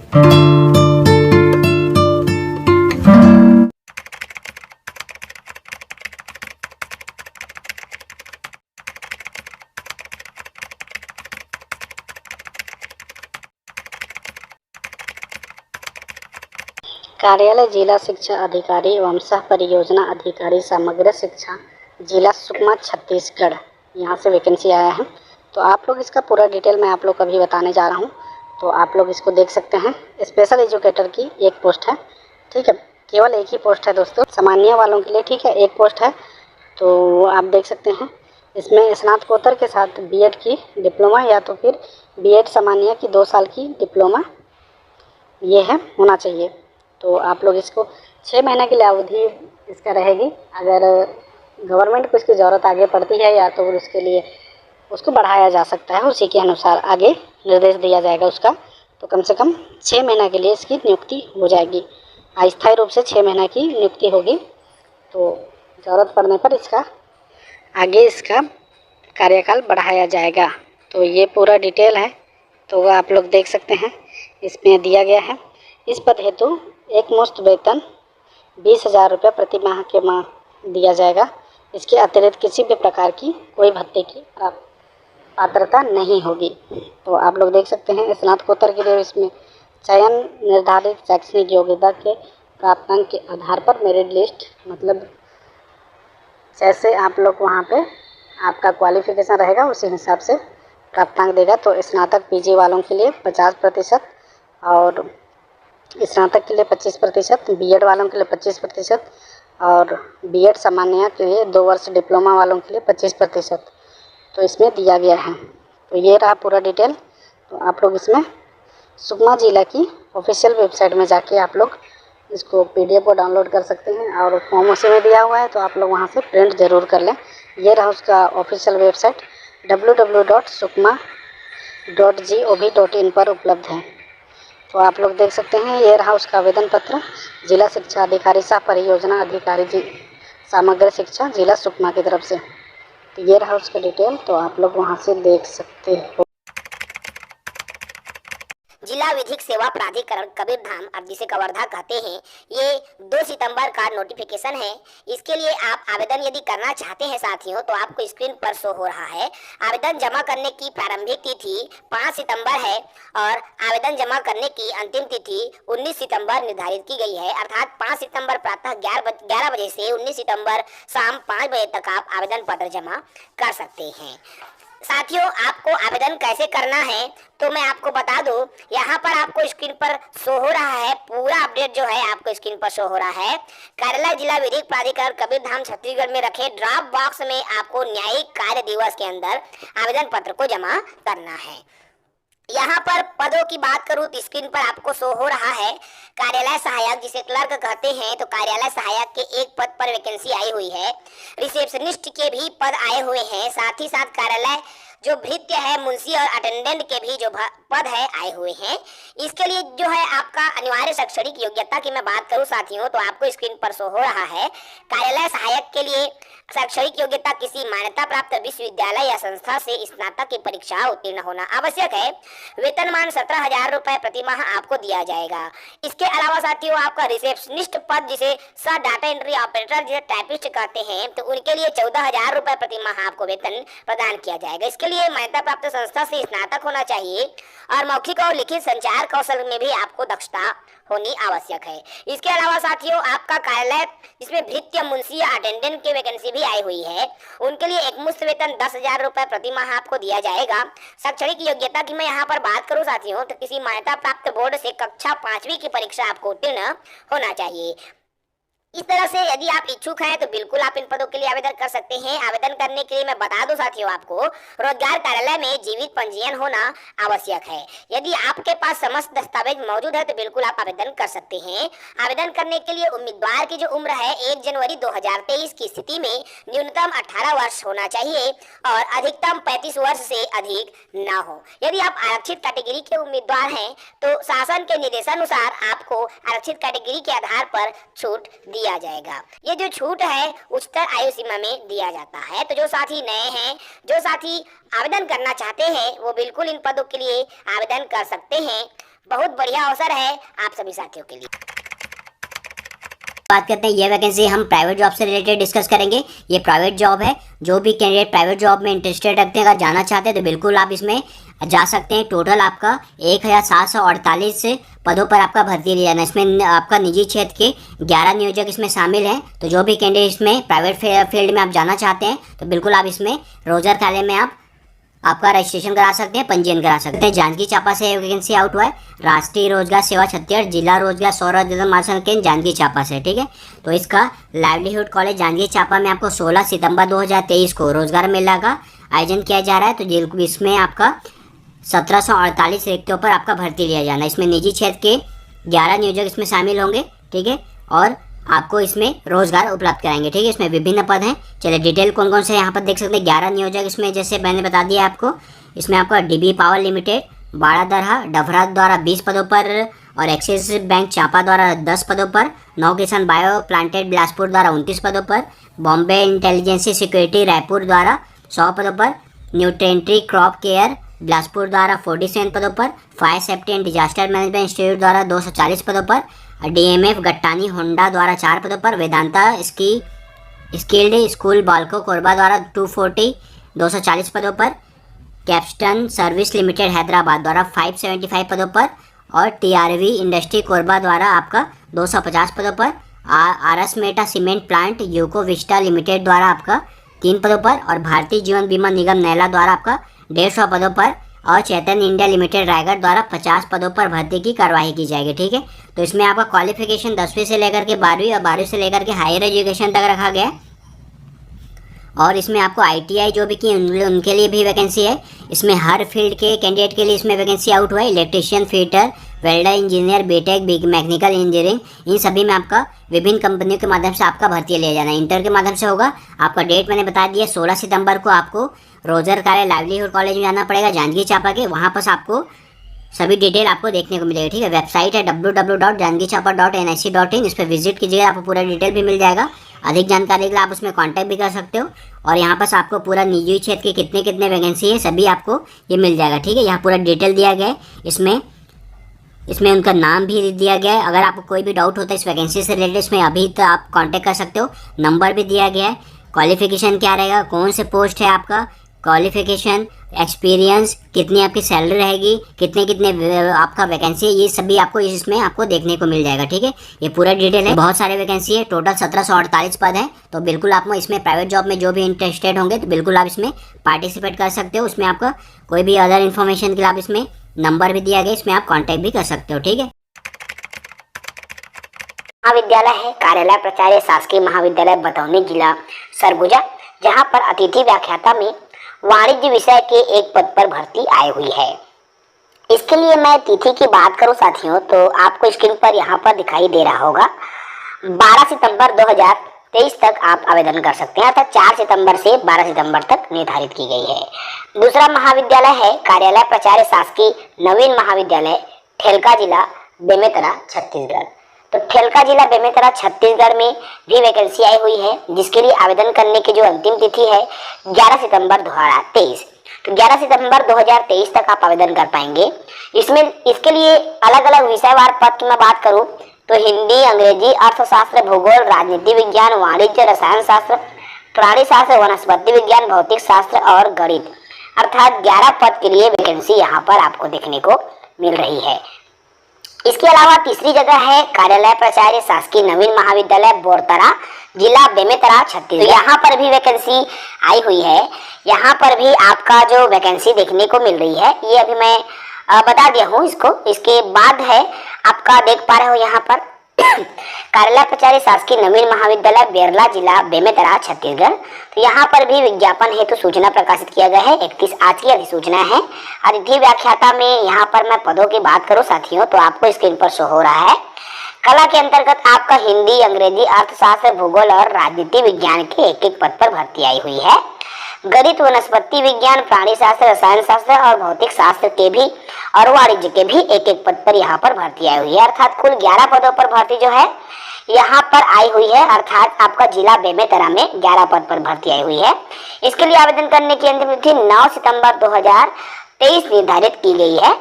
कार्यालय जिला शिक्षा अधिकारी एवं सह परियोजना अधिकारी समग्र शिक्षा जिला सुकमा छत्तीसगढ़, यहाँ से वैकेंसी आया है। तो आप लोग इसका पूरा डिटेल मैं आप लोग को अभी बताने जा रहा हूँ। तो आप लोग इसको देख सकते हैं। स्पेशल एजुकेटर की एक पोस्ट है, ठीक है। केवल एक ही पोस्ट है दोस्तों, सामान्य वालों के लिए, ठीक है। एक पोस्ट है, तो आप देख सकते हैं। इसमें स्नातकोत्तर के साथ बीएड की डिप्लोमा या तो फिर बीएड सामान्य की 2 साल की डिप्लोमा ये है होना चाहिए। तो आप लोग इसको 6 महीने के लिए अवधि इसका रहेगी। अगर गवर्नमेंट को इसकी ज़रूरत आगे पड़ती है या तो उसके लिए उसको बढ़ाया जा सकता है, उसी के अनुसार आगे निर्देश दिया जाएगा उसका। तो कम से कम 6 महीने के लिए इसकी नियुक्ति हो जाएगी, अस्थायी रूप से 6 महीने की नियुक्ति होगी। तो ज़रूरत पड़ने पर इसका आगे इसका कार्यकाल बढ़ाया जाएगा। तो ये पूरा डिटेल है, तो आप लोग देख सकते हैं। इसमें दिया गया है, इस पद हेतु एक मुश्त वेतन 20,000 रुपये प्रति माह के माह दिया जाएगा। इसके अतिरिक्त किसी भी प्रकार की कोई भत्ते की पात्रता नहीं होगी। तो आप लोग देख सकते हैं। स्नातकोत्तर के लिए इसमें चयन निर्धारित शैक्षणिक योग्यता के प्राप्तांक के आधार पर मेरिट लिस्ट, मतलब जैसे आप लोग वहाँ पे आपका क्वालिफिकेशन रहेगा उसी हिसाब से प्राप्तांक देगा। तो स्नातक पीजी वालों के लिए 50% और स्नातक के लिए 25%, बीएड वालों के लिए 25% और बीएड सामान्य के लिए 2 वर्ष डिप्लोमा वालों के लिए 25%। तो इसमें दिया गया है। तो ये रहा पूरा डिटेल। तो आप लोग इसमें सुकमा जिला की ऑफिशियल वेबसाइट में जाके आप लोग इसको पीडीएफ को डाउनलोड कर सकते हैं और फॉर्म उसी में दिया हुआ है, तो आप लोग वहाँ से प्रिंट ज़रूर कर लें। ये रहा उसका ऑफिशियल वेबसाइट www.sukma.gov.in पर उपलब्ध है। तो आप लोग देख सकते हैं। ये रहा उसका आवेदन पत्र, जिला शिक्षा अधिकारी सह परियोजना अधिकारी जी समग्र शिक्षा जिला सुकमा की तरफ से। तो ये रहा उसका डिटेल, तो आप लोग वहाँ से देख सकते हो। जिला विधिक सेवा प्राधिकरण कबीरधाम, अब जिसे कवर्धा कहते हैं, ये 2 सितंबर का नोटिफिकेशन है। इसके लिए आप आवेदन यदि करना चाहते हैं साथियों, तो आपको स्क्रीन पर शो हो रहा है। आवेदन जमा करने की प्रारंभिक तिथि 5 सितंबर है और आवेदन जमा करने की अंतिम तिथि 19 सितंबर निर्धारित की गई है। अर्थात 5 सितंबर प्रातः 11 बजे से 19 सितंबर शाम 5 बजे तक आप आवेदन पत्र जमा कर सकते हैं। साथियों, आपको आवेदन कैसे करना है तो मैं आपको बता दूं। यहाँ पर आपको स्क्रीन पर शो हो रहा है, पूरा अपडेट जो है आपको स्क्रीन पर शो हो रहा है। कार्यालय जिला विधिक प्राधिकरण कबीरधाम छत्तीसगढ़ में रखे ड्रॉप बॉक्स में आपको न्यायिक कार्य दिवस के अंदर आवेदन पत्र को जमा करना है। यहाँ पर पदों की बात करूँ तो स्क्रीन पर आपको शो हो रहा है कार्यालय सहायक, जिसे क्लर्क कहते हैं। तो कार्यालय सहायक के एक पद पर वैकेंसी आई हुई है। रिसेप्शनिस्ट के भी पद आए हुए हैं। साथ ही साथ कार्यालय जो भृत्य है, मुंशी और अटेंडेंट के भी जो पद है आए हुए हैं। इसके लिए जो है आपका अनिवार्य शैक्षणिक योग्यता की मैं बात करूं साथियों, तो आपको स्क्रीन पर शो हो रहा है। कार्यालय सहायक के लिए शैक्षणिक योग्यता किसी मान्यता प्राप्त विश्वविद्यालय या संस्था से स्नातक की परीक्षा उत्तीर्ण होना आवश्यक है। वेतनमान 17,000 रुपए प्रति माह आपको दिया जाएगा। इसके अलावा साथियों आपका रिसेप्शनिस्ट पद, जिसे सह डाटा एंट्री ऑपरेटर जिसे टाइपिस्ट कहते हैं, तो उनके लिए 14,000 रुपए प्रति माह आपको वेतन प्रदान किया जाएगा। इसके लिए मान्यता प्राप्त संस्था से स्नातक होना चाहिए और मौखिक और लिखित संचार कौशल में भी आपको दक्षता होनी आवश्यक है। इसके अलावा साथियों आपका कार्यालय जिसमें भृत्य, मुंशी, अटेंडेंट की वैकेंसी भी आई हुई है, उनके लिए एक मुश्त वेतन 10,000 रुपए प्रति माह आपको दिया जाएगा। शैक्षणिक योग्यता की मैं यहाँ पर बात करूँ साथियों, तो किसी मान्यता प्राप्त बोर्ड से कक्षा 5वीं की परीक्षा आपको उत्तीर्ण होना चाहिए। इस तरह से यदि आप इच्छुक हैं तो बिल्कुल आप इन पदों के लिए आवेदन कर सकते हैं। आवेदन करने के लिए मैं बता दूं साथियों, आपको रोजगार कार्यालय में जीवित पंजीयन होना आवश्यक है। यदि आपके पास समस्त दस्तावेज मौजूद है तो बिल्कुल आप आवेदन कर सकते हैं। आवेदन करने के लिए उम्मीदवार की जो उम्र है 1 जनवरी 2023 की स्थिति में न्यूनतम 18 वर्ष होना चाहिए और अधिकतम 35 वर्ष से अधिक न हो। यदि आप आरक्षित कैटेगरी के उम्मीदवार हैं तो शासन के निर्देशानुसार आपको आरक्षित कैटेगरी के आधार पर छूट दिया जाएगा। ये जो छूट है उच्चतर आयु सीमा में दिया जाता है। तो जो साथी नए हैं, जो साथी आवेदन करना चाहते हैं, वो बिल्कुल इन पदों के लिए आवेदन कर सकते हैं। बहुत बढ़िया अवसर है आप सभी साथियों के लिए। बात करते हैं ये वैकेंसी हम प्राइवेट जॉब से रिलेटेड डिस्कस करेंगे। ये प्राइवेट जॉब है, जो भी कैंडिडेट प्राइवेट जॉब में इंटरेस्टेड रखते हैं, अगर जाना चाहते हैं तो बिल्कुल आप इसमें जा सकते हैं। टोटल आपका 1748 पदों पर आपका भर्ती लिया जाना। इसमें आपका निजी क्षेत्र के 11 नियोजक इसमें शामिल हैं। तो जो भी कैंडिडेट इसमें प्राइवेट फील्ड में आप जाना चाहते हैं तो बिल्कुल आप इसमें रोजगार कार्यालय में आपका रजिस्ट्रेशन करा सकते हैं, पंजीयन करा सकते हैं। जांजगीर चांपा से वैकेंसी आउट हुआ है, राष्ट्रीय रोजगार सेवा छत्तीसगढ़, जिला रोजगार स्वरोजगार मार्गदर्शन केंद्र जांजगीर चांपा से, ठीक है। तो इसका लाइवलीहुड कॉलेज जांजगीर चांपा में आपको 16 सितंबर 2023 को रोजगार मेला का आयोजन किया जा रहा है। तो इसमें आपका 1748 रिक्तियों पर आपका भर्ती लिया जाना। इसमें निजी क्षेत्र के 11 नियोजक इसमें शामिल होंगे, ठीक है, और आपको इसमें रोजगार उपलब्ध कराएंगे, ठीक है। इसमें विभिन्न पद हैं। चलिए डिटेल कौन कौन से यहाँ पर देख सकते हैं। 11 नियोजक इसमें, जैसे मैंने बता दिया आपको, इसमें आपका डीबी पावर लिमिटेड बाड़ादरहा डभरा द्वारा 20 पदों पर और एक्सिस बैंक चांपा द्वारा 10 पदों पर, नौ किसान बायो प्लांटेड बिलासपुर द्वारा 29 पदों पर, बॉम्बे इंटेलिजेंसी सिक्योरिटी रायपुर द्वारा 100 पदों पर, न्यूट्रेंट्री क्रॉप केयर बिलासपुर द्वारा 47 पदों पर, fire safety and disaster management institute द्वारा 240 पदों पर, डीएमएफ गट्टानी होंडा द्वारा 4 पदों पर, वेदांता स्किल्ड स्कूल बालको कोरबा द्वारा 240 पदों पर, कैप्स्टन सर्विस लिमिटेड हैदराबाद द्वारा 575 पदों पर, और टीआरवी इंडस्ट्री कोरबा द्वारा आपका 250 पदों पर, RS Meta cement plant UCO Vista limited द्वारा आपका 3 पदों पर, और भारतीय जीवन बीमा निगम नैला द्वारा आपका 150 पदों पर, और चैतन्य इंडिया लिमिटेड रायगढ़ द्वारा 50 पदों पर भर्ती की कार्रवाई की जाएगी, ठीक है। तो इसमें आपका क्वालिफिकेशन 10वीं से लेकर के 12वीं और 12वीं से लेकर के हायर एजुकेशन तक रखा गया है। और इसमें आपको आईटीआई जो भी की उनके लिए भी वैकेंसी है। इसमें हर फील्ड के कैंडिडेट के लिए इसमें वैकेंसी आउट हुआ है। Electrician, fitter, welder engineer, BTech, mechanical engineering, इन सभी में आपका विभिन्न कंपनियों के माध्यम से आपका भर्ती लिया जाना है। इंटर के माध्यम से होगा। आपका डेट मैंने बता दिया, 16 सितंबर को आपको रोजगार कार्यालय लाइवलीहुड कॉलेज में जाना पड़ेगा जांजगीर चांपा के। वहाँ पर आपको सभी डिटेल आपको देखने को मिलेगा, ठीक है। वेबसाइट है www.jangichapa.nic.in, इस पर विजिट कीजिएगा, आपको पूरा डिटेल भी मिल जाएगा। अधिक जानकारी के लिए आप उसमें कांटेक्ट भी कर सकते हो। और यहाँ पर आपको पूरा निजी क्षेत्र के कितने कितने वैकेंसी है सभी आपको ये मिल जाएगा, ठीक है। यहाँ पूरा डिटेल दिया गया है। इसमें उनका नाम भी दिया गया है। अगर आपको कोई भी डाउट होता है इस वैकेंसी से रिलेटेड, इसमें अभी तो आप कांटेक्ट कर सकते हो। नंबर भी दिया गया है। क्वालिफिकेशन क्या रहेगा, कौन से पोस्ट है आपका, क्वालिफिकेशन, एक्सपीरियंस, कितनी आपकी सैलरी रहेगी, कितने आपका वैकेंसी है, ये सभी आपको इसमें आपको देखने को मिल जाएगा, ठीक है। ये पूरा डिटेल है। बहुत सारे वैकेंसी है, टोटल 1748 पद हैं। तो बिल्कुल आप इसमें प्राइवेट जॉब में जो भी इंटरेस्टेड होंगे तो बिल्कुल आप इसमें पार्टिसिपेट कर सकते हो। उसमें आपका कोई भी अदर इन्फॉर्मेशन के लिए आप इसमें नंबर भी दिया गया, इसमें आप कॉन्टैक्ट भी कर सकते हो, ठीक है। महाविद्यालय है कार्यालय प्राचार्य शासकीय महाविद्यालय बतौनी जिला सरगुजा, जहां पर अतिथि व्याख्याता में वाणिज्य विषय के एक पद पर भर्ती आई हुई है। इसके लिए मैं तिथि की बात करूं साथियों तो आपको स्क्रीन पर यहां पर दिखाई दे रहा होगा 12 सितंबर 2023 तक आप आवेदन कर सकते हैं, अर्थात 4 सितंबर से 12 सितंबर तक निर्धारित की गई है। दूसरा महाविद्यालय है कार्यालय प्राचार्य शासकीय नवीन महाविद्यालय ठेलका जिला बेमेतरा छत्तीसगढ़। तो ठेलका जिला बेमेतरा छत्तीसगढ़ में भी वैकेंसी आई हुई है, जिसके लिए आवेदन करने की जो अंतिम तिथि है 11 सितंबर 2023। तो 11 सितंबर 2023 तक आप आवेदन कर पाएंगे। इसके लिए अलग अलग विषयवार पद की मैं बात करूं तो हिंदी, अंग्रेजी, अर्थशास्त्र, भूगोल, राजनीति विज्ञान, वाणिज्य, रसायन शास्त्र, प्राणी शास्त्र, वनस्पति विज्ञान, भौतिक शास्त्र और गणित, अर्थात 11 पद के लिए वैकेंसी यहाँ पर आपको देखने को मिल रही है। इसके अलावा तीसरी जगह है कार्यालय प्राचार्य शासकीय नवीन महाविद्यालय बोरतरा जिला बेमेतरा छत्तीसगढ़। तो यहाँ पर भी वैकेंसी आई हुई है। यहाँ पर भी आपका जो वैकेंसी देखने को मिल रही है ये अभी मैं बता दिया हूँ इसको। इसके बाद है आपका देख पा रहे हो यहाँ पर कार्यालय प्राचार्य शासकीय नवीन महाविद्यालय बेरला जिला बेमेतरा छत्तीसगढ़। तो यहाँ पर भी विज्ञापन हेतु सूचना प्रकाशित किया गया है। 31 आज की अधिसूचना है। अतिथि व्याख्याता में यहाँ पर मैं पदों की बात करूँ साथियों तो आपको स्क्रीन पर शो हो रहा है। कला के अंतर्गत आपका हिंदी, अंग्रेजी, अर्थशास्त्र, भूगोल और राजनीति विज्ञान के एक पद पर भर्ती आई हुई है। गणित, वनस्पति विज्ञान, प्राणी शास्त्र, रसायन शास्त्र और भौतिक शास्त्र के भी और वाणिज्य के भी एक पद पर यहाँ पर भर्ती आई हुई है। अर्थात कुल 11 पदों पर भर्ती जो है यहाँ पर आई हुई है। अर्थात आपका जिला बेमेतरा में 11 पद पर भर्ती आई हुई है। इसके लिए आवेदन करने की अंतिम तिथि 9 सितंबर 2023 निर्धारित की गई है।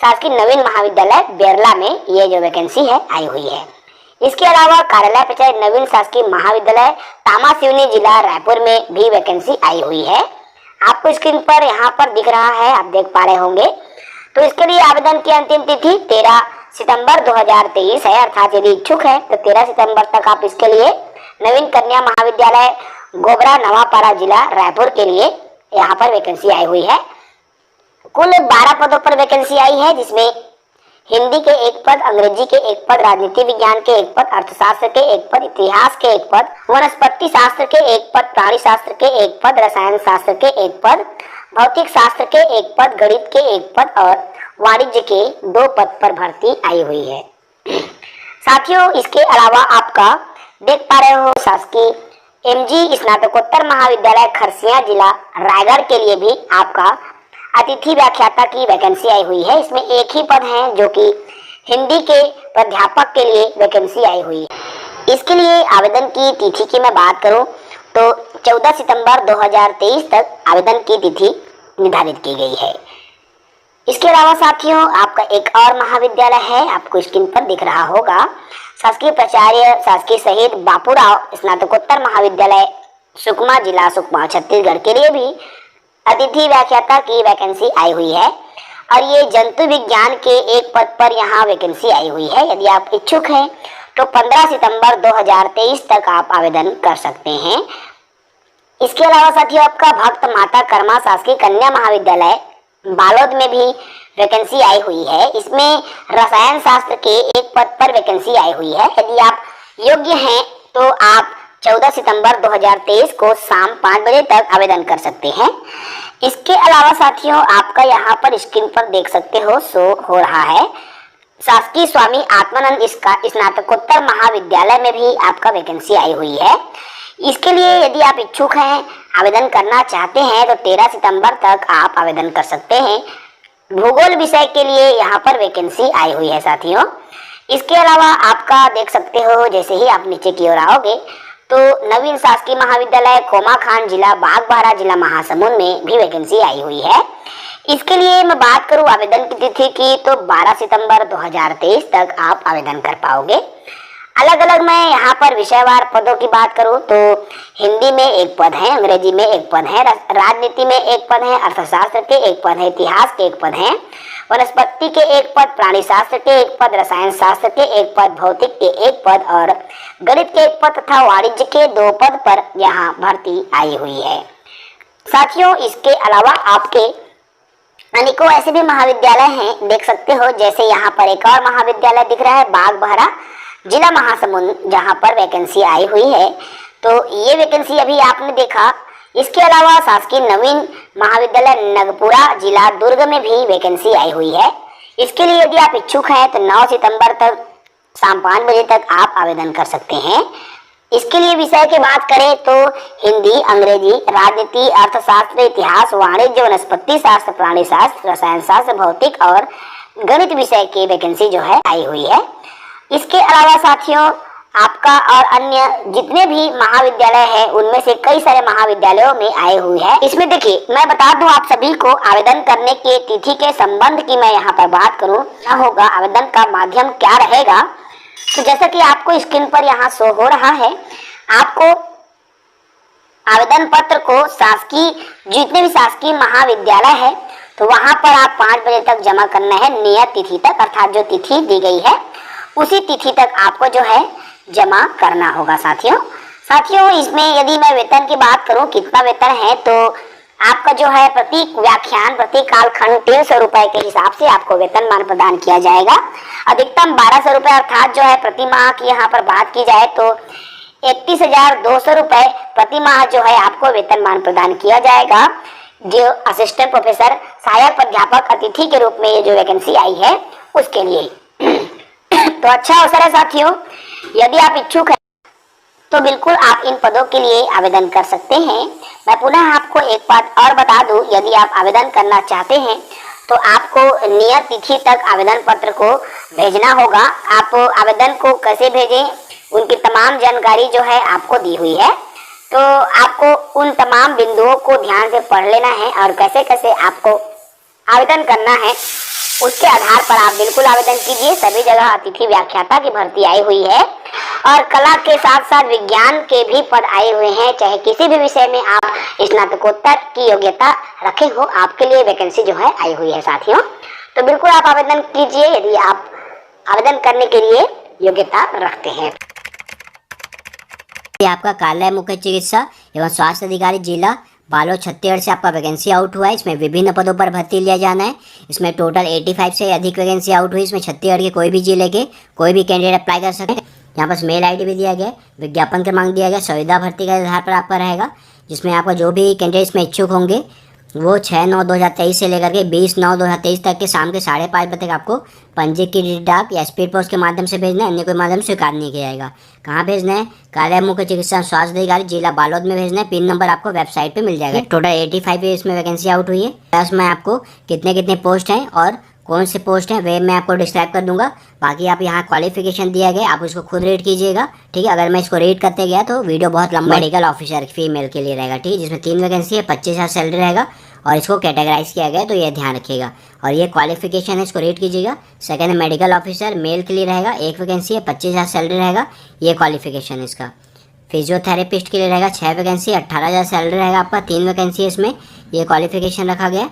शासकीय नवीन महाविद्यालय बेरला में ये जो वैकेंसी है आई हुई है। इसके अलावा कार्यालय परिचय नवीन शासकीय महाविद्यालय तामासिवनी जिला रायपुर में भी वैकेंसी आई हुई है। आपको स्क्रीन पर यहाँ पर दिख रहा है, आप देख पा रहे होंगे। तो इसके लिए आवेदन की अंतिम तिथि 13 सितंबर 2023 है, अर्थात यदि इच्छुक है तो 13 सितंबर तक आप इसके लिए नवीन कन्या महाविद्यालय गोबरा नवापारा जिला रायपुर के लिए यहाँ पर वैकेंसी आई हुई है। कुल 12 पदों पर वैकेंसी आई है, जिसमें हिंदी के एक पद, अंग्रेजी के एक पद, राजनीति विज्ञान के एक पद, अर्थशास्त्र के एक पद, इतिहास के एक पद, वनस्पति शास्त्र के एक पद, प्राणी शास्त्र के एक पद, रसायन शास्त्र के एक पद, भौतिक शास्त्र के एक पद, गणित के एक पद और वाणिज्य के 2 पद पर भर्ती आई हुई है। साथियों, इसके अलावा आपका देख पा रहे हो शासकीय एमजी स्नातकोत्तर महाविद्यालय खरसिया जिला रायगढ़ के लिए भी आपका अतिथि व्याख्याता की वैकेंसी आई हुई है। इसमें एक ही पद है जो कि हिंदी के प्राध्यापक के लिए वैकेंसी आई हुई है। इसके लिए आवेदन की तिथि की मैं बात करूं तो 14 सितंबर 2023 तक आवेदन की तिथि निर्धारित की गई है। इसके अलावा साथियों, आपका एक और महाविद्यालय है, आपको स्क्रीन पर दिख रहा होगा, शासकीय प्राचार्य शासकीय शहीद बापूराव स्नातकोत्तर महाविद्यालय सुकमा जिला सुकमा छत्तीसगढ़ के लिए भी अतिथि व्याख्याता की वैकेंसी आई हुई है। और ये जंतु विज्ञान के एक पद पर यहाँ वैकेंसी आई हुई है। यदि आप इच्छुक हैं तो 15 सितंबर 2023 तक आप आवेदन कर सकते हैं। इसके अलावा साथियों, आपका भक्त माता कर्मा शासकीय कन्या महाविद्यालय बालोद में भी वैकेंसी आई हुई है। इसमें रसायन शास्त्र के एक पद पर वैकेंसी आई हुई है। यदि आप योग्य हैं तो आप 14 सितंबर 2023 को शाम 5 बजे तक आवेदन कर सकते हैं। इसके अलावा साथियों, आपका यहाँ पर स्क्रीन पर देख सकते हो शो हो रहा है, शासकीय स्वामी आत्मानंद स्नातकोत्तर महाविद्यालय में भी आपका वैकेंसी आई हुई है। इसके लिए यदि आप इच्छुक हैं, आवेदन करना चाहते हैं तो 13 सितंबर तक आप आवेदन कर सकते हैं। भूगोल विषय के लिए यहाँ पर वैकेंसी आई हुई है साथियों। इसके अलावा आपका देख सकते हो, जैसे ही आप नीचे की ओर आओगे तो नवीन शासकीय महाविद्यालय कोमाखान जिला बागबाहरा जिला महासमुंद में भी वैकेंसी आई हुई है। इसके लिए मैं बात करूं आवेदन की तिथि की तो 12 सितंबर 2023 तक आप आवेदन कर पाओगे। अलग अलग मैं यहाँ पर विषयवार पदों की बात करूं तो हिंदी में एक पद है, अंग्रेजी में एक पद है, राजनीति में एक पद है, अर्थशास्त्र के एक पद है, इतिहास के एक पद है, वनस्पति के एक पद, प्राणी शास्त्र के एक पद, रसायन शास्त्र के एक पद, भौतिक के एक पद और गणित के एक पद तथा वाणिज्य के 2 पद पर यहाँ भर्ती आई हुई है। साथियों, इसके अलावा आपके अनेकों ऐसे भी महाविद्यालय हैं, देख सकते हो, जैसे यहाँ पर एक और महाविद्यालय दिख रहा है बागबाहरा जिला महासमुंद, जहाँ पर वैकेंसी आई हुई है। तो ये वैकेंसी अभी आपने देखा। इसके अलावा शासकीय नवीन महाविद्यालय नगपुरा जिला दुर्ग में भी वैकेंसी आई हुई है। इसके लिए यदि आप इच्छुक हैं तो 9 सितंबर तक शाम 5 बजे तक आप आवेदन कर सकते हैं। इसके लिए विषय की बात करें तो हिंदी, अंग्रेजी, राजनीति, अर्थशास्त्र, इतिहास, वाणिज्य, वनस्पति शास्त्र, प्राणी शास्त्र, रसायन शास्त्र, भौतिक और गणित विषय की वैकेंसी जो है आई हुई है। इसके अलावा साथियों, आपका और अन्य जितने भी महाविद्यालय हैं उनमें से कई सारे महाविद्यालयों में आए हुए हैं। इसमें देखिए, मैं बता दूं आप सभी को, आवेदन करने के तिथि के संबंध की मैं यहाँ पर बात करूं, क्या होगा, आवेदन का माध्यम क्या रहेगा। तो जैसा कि आपको स्क्रीन पर यहाँ शो हो रहा है, आपको आवेदन पत्र को शासकीय जितने भी शासकीय महाविद्यालय है तो वहाँ पर आप 5 बजे तक जमा करना है, नियत तिथि तक, अर्थात जो तिथि दी गई है उसी तिथि तक आपको जो है जमा करना होगा साथियों। इसमें यदि मैं वेतन की बात करूं, कितना वेतन है, तो आपका जो है प्रति व्याख्यान प्रति कालखंड 300 रुपए के हिसाब से आपको वेतनमान प्रदान किया जाएगा। अधिकतम 1200 रुपए, अर्थात जो है प्रति माह की यहाँ पर बात की जाए तो 31,200 रुपए प्रति माह जो है आपको वेतनमान प्रदान किया जाएगा। जो असिस्टेंट प्रोफेसर, सहायक प्राध्यापक, अतिथि के रूप में ये जो वैकेंसी आई है उसके लिए तो अच्छा अवसर है साथियों। यदि आप इच्छुक हैं तो बिल्कुल आप इन पदों के लिए आवेदन कर सकते हैं। मैं पुनः आपको एक बात और बता दूं, यदि आप आवेदन करना चाहते हैं तो आपको नियत तिथि तक आवेदन पत्र को भेजना होगा। आप आवेदन को कैसे भेजें, उनकी तमाम जानकारी जो है आपको दी हुई है। तो आपको उन तमाम बिंदुओं को ध्यान से पढ़ लेना है और कैसे कैसे आपको आवेदन करना है उसके आधार पर आप बिल्कुल आवेदन कीजिए। सभी जगह अतिथि व्याख्याता की भर्ती आई हुई है और कला के साथ साथ विज्ञान के भी पद आए हुए हैं। चाहे किसी भी विषय में आप स्नातकोत्तर की योग्यता रखे हो, आपके लिए वैकेंसी जो है आई हुई है साथियों। तो बिल्कुल आप आवेदन कीजिए यदि आप आवेदन करने के लिए योग्यता रखते हैं। आपका कार्यालय मुख्य चिकित्सा एवं स्वास्थ्य अधिकारी जिला बालोद छत्तीसगढ़ से आपका वैकेंसी आउट हुआ है। इसमें विभिन्न पदों पर भर्ती लिया जाना है। इसमें टोटल 85 से अधिक वैकेंसी आउट हुई। इसमें छत्तीसगढ़ के कोई भी जिले के कोई भी कैंडिडेट अप्लाई कर सकते हैं। यहाँ पर मेल आईडी भी दिया गया है, विज्ञापन क्रमांक दिया गया, संविदा भर्ती के आधार पर आपका रहेगा, जिसमें आपका जो भी कैंडिडेट इसमें इच्छुक होंगे वो 6/9/2023 से लेकर के 20/9/2023 तक के शाम के 5:30 बजे तक आपको पंजीकृत डाक या स्पीड पोस्ट के माध्यम से भेजना है। अन्य कोई माध्यम स्वीकार नहीं किया जाएगा। कहाँ भेजना है? कार्यालय मुख्य चिकित्सा स्वास्थ्य अधिकारी जिला बालोद में भेजना है। पिन नंबर आपको वेबसाइट पे मिल जाएगा। टोटल 85 इसमें वैकेंसी आउट हुई है। प्लस में आपको कितने पोस्ट हैं और कौन से पोस्ट हैं वे मैं आपको डिस्क्राइब कर दूंगा। बाकी आप यहाँ क्वालिफिकेशन दिया गया, आप उसको खुद रीड कीजिएगा, ठीक है। अगर मैं इसको रीड करते गया तो वीडियो बहुत लंबा मेडिकल ऑफिसर फीमेल के लिए रहेगा, ठीक है, जिसमें 3 वैकेंसी है, 25,000 सैलरी रहेगा और इसको कैटेगराइज किया गया तो ये ध्यान रखिएगा। और ये क्वालिफिकेशन है, इसको रीड कीजिएगा। सेकंड मेडिकल ऑफिसर मेल के लिए रहेगा, 1 वैकेंसी है, 25,000 सैलरी रहेगा, ये क्वालिफिकेशन है इसका। फिजियोथेरेपिस्ट के लिए रहेगा 6 वैकेंसी, 18,000 सैलरी रहेगा आपका, 3 वैकेंसी है इसमें, ये क्वालिफिकेशन रखा गया।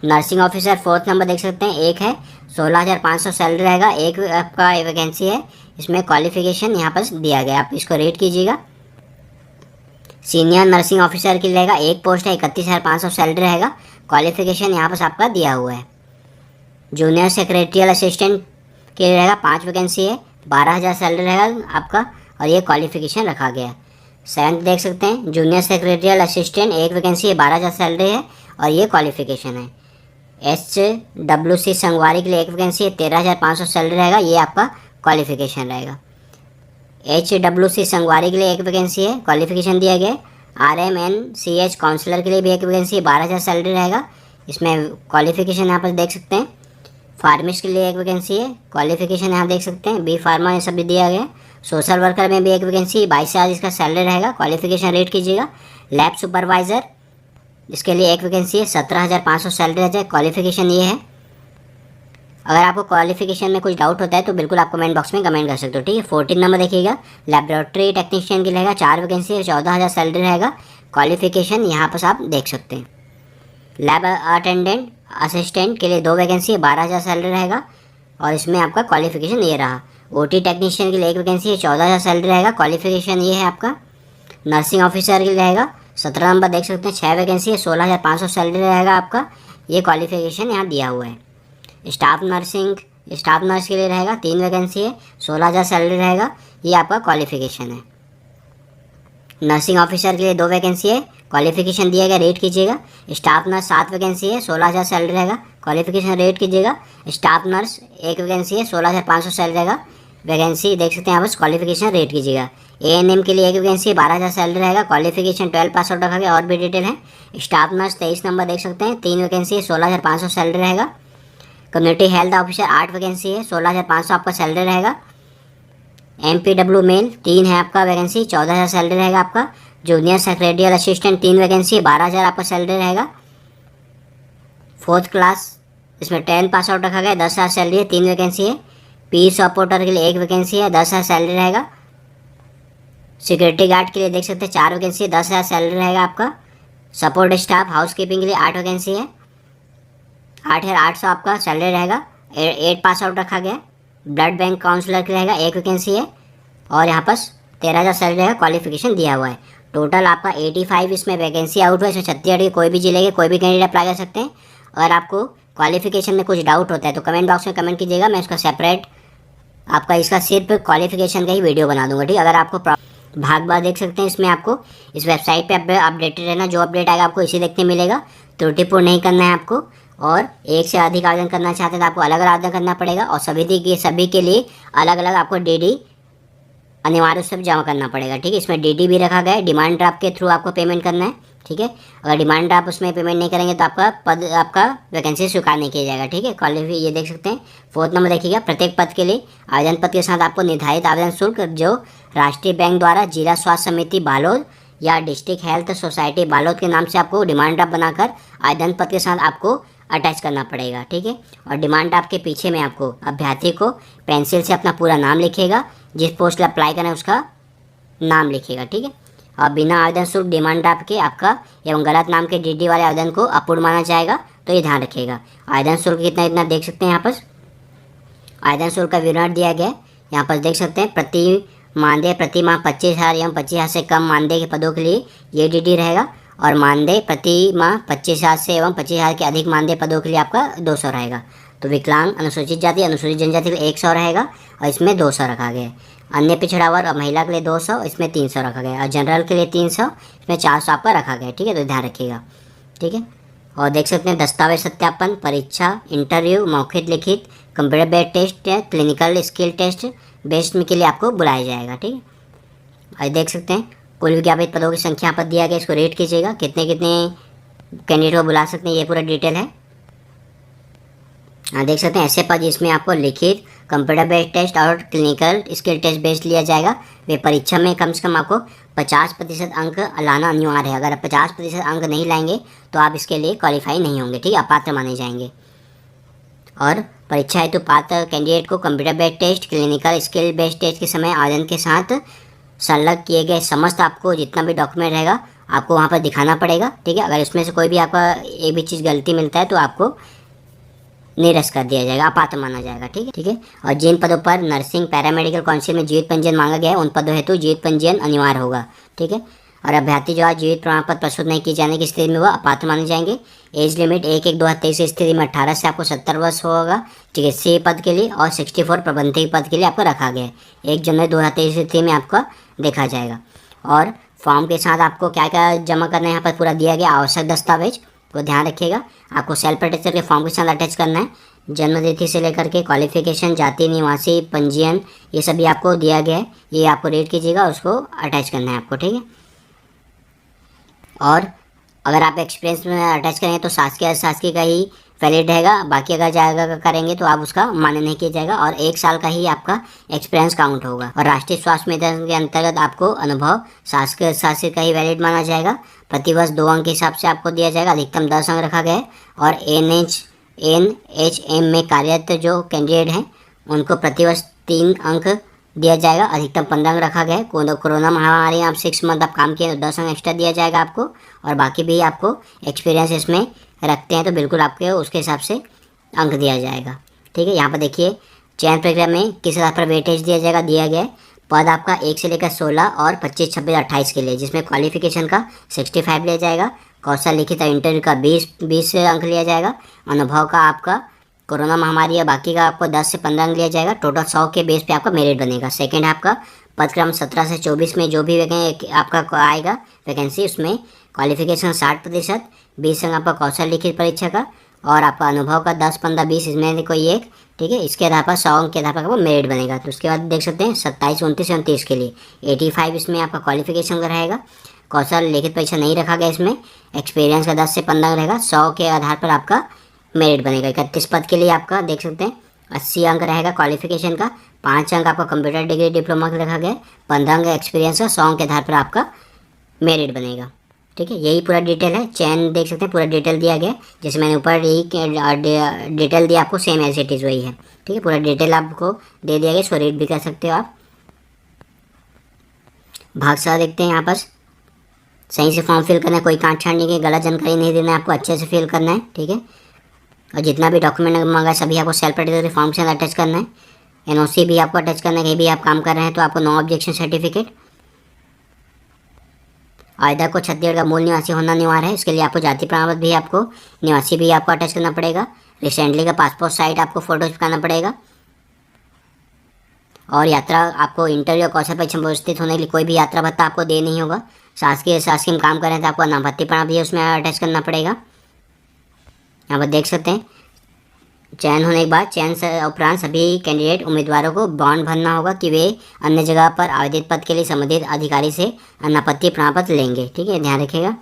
नर्सिंग ऑफिसर 4th नंबर देख सकते हैं, 1 है, 16,500 सैलरी रहेगा, 1 आपका वैकेंसी है, इसमें क्वालिफिकेशन यहाँ पर दिया गया, आप इसको रीड कीजिएगा। सीनियर नर्सिंग ऑफिसर के लिए रहेगा 1 पोस्ट है, 31,500 सैलरी रहेगा, क्वालिफिकेशन यहाँ पर आपका दिया हुआ है। जूनियर सेक्रेटरियल असिस्टेंट के लिए रहेगा 5 वैकेंसी है, 12,000 सैलरी रहेगा आपका और ये क्वालिफिकेशन रखा गया है। 7th देख सकते हैं, जूनियर सेक्रेटरियल असिस्टेंट 1 वैकेंसी है, 12,000 सैलरी है और ये क्वालिफिकेशन है। HWC संगवारी के लिए 1 वैकेंसी है, 13,500 सैलरी रहेगा, ये आपका क्वालिफिकेशन रहेगा। HWC संगवारी के लिए 1 वैकेंसी है, क्वालिफिकेशन दिया गया है। RMNCH काउंसलर के लिए भी 1 वैकेंसी है, 12,000 सैलरी रहेगा, इसमें क्वालिफिकेशन यहाँ पर देख सकते हैं। फार्मिस्ट के लिए 1 वैकेंसी है, क्वालिफिकेशन यहाँ देख सकते हैं, बी फार्मा ये सब भी दिया गया है। सोशल वर्कर में भी 1 वैकेंसी, 22,000 इसका सैलरी रहेगा, क्वालिफिकेशन रेट कीजिएगा। लैब सुपरवाइज़र इसके लिए 1 वैकेंसी है, 17,500 सैलरी है, क्वालिफिकेशन ये है। अगर आपको क्वालिफिकेशन में कुछ डाउट होता है तो बिल्कुल आप कमेंट बॉक्स में कमेंट कर सकते हो, ठीक है। 14 नंबर देखिएगा, लेबोरेटरी टेक्नीशियन के रहेगा 4 वैकेंसी है, 14,000 सैलरी रहेगा, क्वालिफिकेशन यहाँ पर आप देख सकते हैं। लैब अटेंडेंट असिस्टेंट के लिए 2 वैकेंसी है, 12,000 सैलरी रहेगा और इसमें आपका क्वालिफिकेशन ये रहा। OT टेक्नीशियन के लिए 1 वैकेंसी है, 14,000 सैलरी रहेगा, क्वालिफिकेशन ये है आपका। नर्सिंग ऑफिसर के लिए रहेगा 17 नंबर देख सकते हैं, 6 वैकेंसी है, 16,500 सैलरी रहेगा आपका, ये क्वालिफिकेशन यहाँ दिया हुआ है। स्टाफ नर्स के लिए रहेगा 3 वैकेंसी है, 16,000 सैलरी रहेगा, ये आपका क्वालिफिकेशन है। नर्सिंग ऑफिसर के लिए 2 वैकेंसी है, क्वालिफिकेशन दिया गया, रेट कीजिएगा। स्टाफ नर्स 7 वैकेंसी है, 16,000 सैलरी रहेगा, क्वालिफिकेशन रेट कीजिएगा। स्टाफ नर्स 1 वैकेंसी है, 16,500 सैलरी रहेगा, वैकेंसी देख सकते हैं यहाँ पर, क्वालिफिकेशन रेट कीजिएगा। ANM के लिए 1 वैकेंसी है, 12,000 सैलरी रहेगा, क्वालिफिकेशन 12 पास आउट रखा गया, और भी डिटेल है। स्टाफ नर्स 23 नंबर देख सकते हैं, 3 वैकेंसी है, 16,500 सैलरी रहेगा। कम्युनिटी हेल्थ ऑफिसर 8 वैकेंसी है, 16,500 आपका सैलरी रहेगा। MPW मेल 3 है आपका वैकेंसी, 14,000 सैलरी रहेगा आपका। जूनियर सेक्रेटरियल असिस्टेंट 3 वैकेंसी है, 12,000 आपका सैलरी रहेगा। 4th क्लास इसमें 10 पास आउट रखा गया, 10,000 सैलरी है, 3 वैकेंसी है। पीस सपोर्टर के लिए 1 वैकेंसी है, 10,000 सैलरी रहेगा। सिक्योरिटी गार्ड के लिए देख सकते हैं 4 वैकेंसी है, 10,000 सैलरी रहेगा आपका। सपोर्ट स्टाफ हाउस कीपिंग के लिए 8 वैकेंसी है, 8,800 आपका सैलरी रहेगा, 8 पास आउट रखा गया। ब्लड बैंक काउंसलर के रहेगा 1 वैकेंसी है और यहाँ पर 13,000 सैलरी रहेगा, क्वालिफिकेशन दिया हुआ है। टोटल आपका 85 इसमें वैकेंसी आउट हुआ है। इसमें छत्तीसगढ़ के कोई भी जिले के कोई भी कैंडिडेट अप्लाई कर सकते हैं। अगर आपको क्वालिफिकेशन में कुछ डाउट होता है तो कमेंट बॉक्स में कमेंट कीजिएगा, मैं उसका सेपरेट आपका इसका सिर्फ क्वालिफिकेशन का ही वीडियो बना दूंगा, ठीक है। अगर आपको भाग बार देख सकते हैं, इसमें आपको इस वेबसाइट पे अपडेटेड रहना, जो अपडेट आएगा आपको इसी देखने मिलेगा। त्रुटिपूर्ण नहीं करना है आपको, और 1 से अधिक आवेदन करना चाहते हैं तो आपको अलग अलग आवेदन करना पड़ेगा, और सभी के लिए अलग अलग आपको DD अनिवार्य रूप से जमा करना पड़ेगा, ठीक है। इसमें DD भी रखा गया है, डिमांड ड्राफ्ट के थ्रू आपको पेमेंट करना है, ठीक है। अगर डिमांड ड्राफ्ट उसमें पेमेंट नहीं करेंगे तो आपका वैकेंसी स्वीकार नहीं किया जाएगा, ठीक है। क्वालिफाई ये देख सकते हैं। 4th नंबर देखिएगा, प्रत्येक पद के लिए आवेदन पत्र के साथ आपको निर्धारित आवेदन शुल्क जो राष्ट्रीय बैंक द्वारा जिला स्वास्थ्य समिति बालोद या डिस्ट्रिक्ट हेल्थ सोसाइटी बालोद के नाम से आपको डिमांड ड्राफ्ट बनाकर आवेदन पत्र के साथ आपको अटैच करना पड़ेगा, ठीक है। और डिमांड ड्राफ्ट के पीछे में आपको अभ्यर्थी को पेंसिल से अपना पूरा नाम लिखेगा, जिस पोस्ट पर अप्लाई करना है उसका नाम लिखेगा, ठीक है। और बिना आवेदन शुल्क डिमांड ड्राफ्ट के आपका एवं गलत नाम के डीडी वाले आवेदन को अपूर्ण माना जाएगा, तो ये ध्यान रखिएगा। आवेदन शुल्क कितना इतना देख सकते हैं यहाँ पर आवेदन शुल्क का विवरण दिया गया है। यहाँ पर देख सकते हैं प्रति मानदेय प्रति माह 25,000 एवं 25,000 से कम मानदेय के पदों के लिए ये डीडी रहेगा, और मानदेय प्रति माह 25,000 से एवं 25,000 के अधिक मानदेय पदों के लिए आपका 200 रहेगा। तो विकलांग, अनुसूचित जाति, अनुसूचित जनजाति के लिए 100 रहेगा और इसमें 200 रखा गया है। अन्य पिछड़ा वर्ग और महिला के लिए 200, इसमें 300 रखा गया है। और जनरल के लिए 300, इसमें 400 आपका रखा गया है, ठीक है। तो ध्यान रखिएगा, ठीक है। और देख सकते हैं दस्तावेज सत्यापन, परीक्षा, इंटरव्यू, मौखिक लिखित, computer based test, clinical skill test based के लिए आपको बुलाया जाएगा, ठीक है। और देख सकते हैं कुल विज्ञापित पदों की संख्या यहाँ पर दिया गया, इसको रेट कीजिएगा कितने कैंडिडेट को बुला सकते हैं, ये पूरा डिटेल है। देख सकते हैं ऐसे पद जिसमें आपको लिखित, कंप्यूटर बेस्ड टेस्ट और क्लिनिकल स्किल टेस्ट बेस्ड लिया जाएगा। वे परीक्षा में कम से कम आपको 50% अंक लाना अनिवार्य है। अगर आप 50% अंक नहीं लाएंगे तो आप इसके लिए क्वालिफाई नहीं होंगे, ठीक है, अपात्र माने जाएंगे। और परीक्षा हेतु पात्र कैंडिडेट को computer based test, clinical skill based test के समय आवेदन के साथ संलग्न किए गए समस्त आपको जितना भी डॉक्यूमेंट रहेगा आपको वहाँ पर दिखाना पड़ेगा, ठीक है। अगर इसमें से कोई भी आपका एक भी चीज़ गलती मिलता है तो आपको निरस्त कर दिया जाएगा, अपात्र माना जाएगा, ठीक है, ठीक है। और जिन पदों पर नर्सिंग पैरामेडिकल काउंसिल में जीवित पंजीयन मांगा गया है उन पदों हेतु जीवित पंजीयन अनिवार्य होगा, ठीक है। और अभ्यर्थी जो है जीवित प्रमाण पत्र प्रस्तुत नहीं किए जाने की स्थिति में वह अपात्र माने जाएंगे। एज लिमिट 1/1/2023 की स्थिति में 18 से आपको 70 वर्ष होगा चिकित्सीय पद के लिए, और 64 प्रबंधकीय पद के लिए आपको रखा गया है। 1 जनवरी 2023 की स्थिति में आपका देखा जाएगा। और फॉर्म के साथ आपको क्या क्या जमा करना है यहाँ पर पूरा दिया गया, आवश्यक दस्तावेज को ध्यान रखिएगा। आपको सेल्फ अटेस्टेड के फॉर्म के साथ अटैच करना है, जन्म तिथि से लेकर के क्वालिफिकेशन, जाति, निवासी, पंजीयन, ये सभी आपको दिया गया है। ये आपको रेड कीजिएगा, उसको अटैच करना है आपको, ठीक है। और अगर आप एक्सपीरियंस में अटैच करेंगे तो शासकीय का ही वैलिड रहेगा, बाकी अगर जाएगा करेंगे तो आप उसका मान्य नहीं किया जाएगा, और 1 साल का ही आपका एक्सपीरियंस काउंट होगा। और राष्ट्रीय स्वास्थ्य मिशन के अंतर्गत आपको अनुभव शासकीय का ही वैलिड माना जाएगा। प्रतिवर्ष 2 अंक के हिसाब से आपको दिया जाएगा, अधिकतम 10 अंक रखा गया है। और NHM में कार्यरत जो कैंडिडेट हैं उनको प्रतिवर्ष 3 अंक दिया जाएगा, अधिकतम 15 अंक रखा गया है। कोरोना महामारी में आप 6 मंथ आप काम किए तो 10 अंक एक्स्ट्रा दिया जाएगा आपको, और बाकी भी आपको एक्सपीरियंस इसमें रखते हैं तो बिल्कुल आपके उसके हिसाब से अंक दिया जाएगा, ठीक है। यहाँ पर देखिए चयन प्रक्रिया में किस आधार पर वेटेज दिया गया है। पद आपका 1 से लेकर 16 और 25, 26, 28 के लिए, जिसमें क्वालिफिकेशन का 65 लिया जाएगा, कौशल लिखित इंटरव्यू का 20 अंक लिया जाएगा, अनुभव का आपका कोरोना महामारी या बाकी का आपको 10 से 15 अंक लिया जाएगा। टोटल 100 के बेस पे आपका मेरिट बनेगा। सेकंड आपका पदक्रम 17 से 24 में जो भी आपका आएगा वैकेंसी, उसमें क्वालिफिकेशन 60%, 20 अंक आपका कौशल लिखित परीक्षा का, और आपका अनुभव का 10, 15, 20 इसमें कोई एक, ठीक है। इसके आधार पर 100 अंक के आधार पर आपको मेरिट बनेगा। तो उसके बाद देख सकते हैं 27, 29, 29 के लिए 85 इसमें आपका क्वालिफिकेशन का रहेगा। कौशल लिखित परीक्षा नहीं रखा गया इसमें, एक्सपीरियंस का 10 से 15 रहेगा। 100 के आधार पर आपका मेरिट बनेगा। 31 पद के लिए आपका देख सकते हैं 80 अंक रहेगा क्वालिफिकेशन का, 5 अंक आपका कंप्यूटर डिग्री डिप्लोमा का रखा गया, 15 अंक एक्सपीरियंस का, 100 अंक के आधार पर आपका मेरिट बनेगा, ठीक है। यही पूरा डिटेल है। चयन देख सकते हैं पूरा डिटेल दिया गया, जैसे मैंने ऊपर यही डिटेल दिया आपको, सेम एज इट इज़ वही है, ठीक है। पूरा डिटेल आपको दे दिया गया, इसको रीड भी कर सकते हो आप। भाग सा देखते हैं यहाँ पर, सही से फॉर्म फिल करना है, कोई काट छाट नहीं है, गलत जानकारी नहीं देना है, आपको अच्छे से फिल करना है, ठीक है। और जितना भी डॉक्यूमेंट मांगा सभी आपको सेल्फ अटेस्टेड फॉर्म के साथ अटैच करना है। NOC भी आपको अटैच करना है, कहीं भी आप काम कर रहे हैं तो आपको नो ऑब्जेक्शन सर्टिफिकेट। आवेदक को छत्तीसगढ़ का मूल निवासी होना अनिवार्य है, इसके लिए आपको जाति प्रमाण पत्र भी आपको निवासी भी आपको अटैच करना पड़ेगा। रिसेंटली का पासपोर्ट साइज आपको फोटो चिपकाना पड़ेगा। और यात्रा आपको इंटरव्यू कौशल परीक्षा में उपस्थित होने के लिए कोई भी यात्रा भत्ता आपको दे नहीं होगा। शासकीय में काम कर रहे हैं तो आपको अनापत्ति प्रमाण भी उसमें अटैच करना पड़ेगा। यहाँ पर देख सकते हैं चयन होने के बाद चयन से उपरांत सभी कैंडिडेट उम्मीदवारों को बॉन्ड भरना होगा कि वे अन्य जगह पर आवेदित पद के लिए संबंधित अधिकारी से अनापत्ति प्रमाण पत्र लेंगे, ठीक है, ध्यान रखिएगा।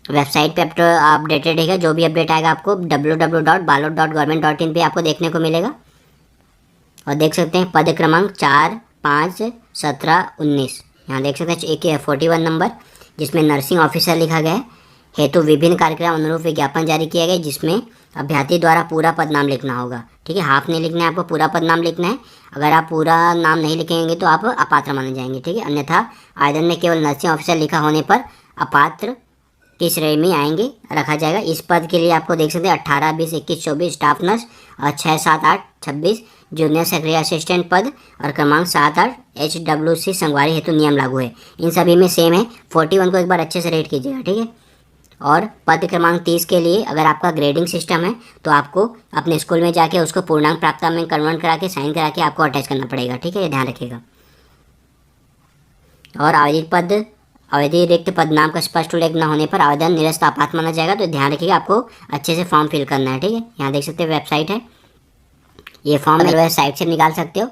वेबसाइट पे अपडेटेड रहेगा, जो भी अपडेट आएगा आपको www.balot.government.in पे आपको देखने को मिलेगा। और देख सकते हैं पद क्रमांक 4, 5, 17, 19, यहाँ देख सकते हैं एक 41 नंबर जिसमें नर्सिंग ऑफिसर लिखा गया है। हेतु विभिन्न कार्यक्रम अनुरूप विज्ञापन जारी किया गया, जिसमें अभ्यर्थी द्वारा पूरा पद नाम लिखना होगा। ठीक है, हाफ नहीं लिखना है, आपको पूरा पद नाम लिखना है। अगर आप पूरा नाम नहीं लिखेंगे तो आप अपात्र माने जाएंगे। ठीक है, अन्यथा आवेदन में केवल नर्सिंग ऑफिसर लिखा होने पर अपात्र की श्रेणी में आएंगे रखा जाएगा। इस पद के लिए आपको देख सकते हैं 18, 20, 21, 24 स्टाफ नर्स और 6, 7, 8, 26 जूनियर सेक्रेटरी असिस्टेंट पद और क्रमांक 7, 8 HWC संगवारी हेतु नियम लागू है। इन सभी में सेम है। 41 को एक बार अच्छे से रेड कीजिएगा। ठीक है, और पद क्रमांक 30 के लिए अगर आपका ग्रेडिंग सिस्टम है तो आपको अपने स्कूल में जाके उसको पूर्णांक प्राप्त में कन्वर्ट करा के साइन करा के आपको अटैच करना पड़ेगा। ठीक है, ध्यान रखिएगा। और आवेदित रिक्त पद नाम का स्पष्ट उल्लेख न होने पर आवेदन निरस्त आपात माना जाएगा। तो ध्यान रखिएगा, आपको अच्छे से फॉर्म फिल करना है। ठीक है, यहाँ देख सकते हैं वेबसाइट है, ये फॉर्म मेरे साइट से निकाल सकते हो।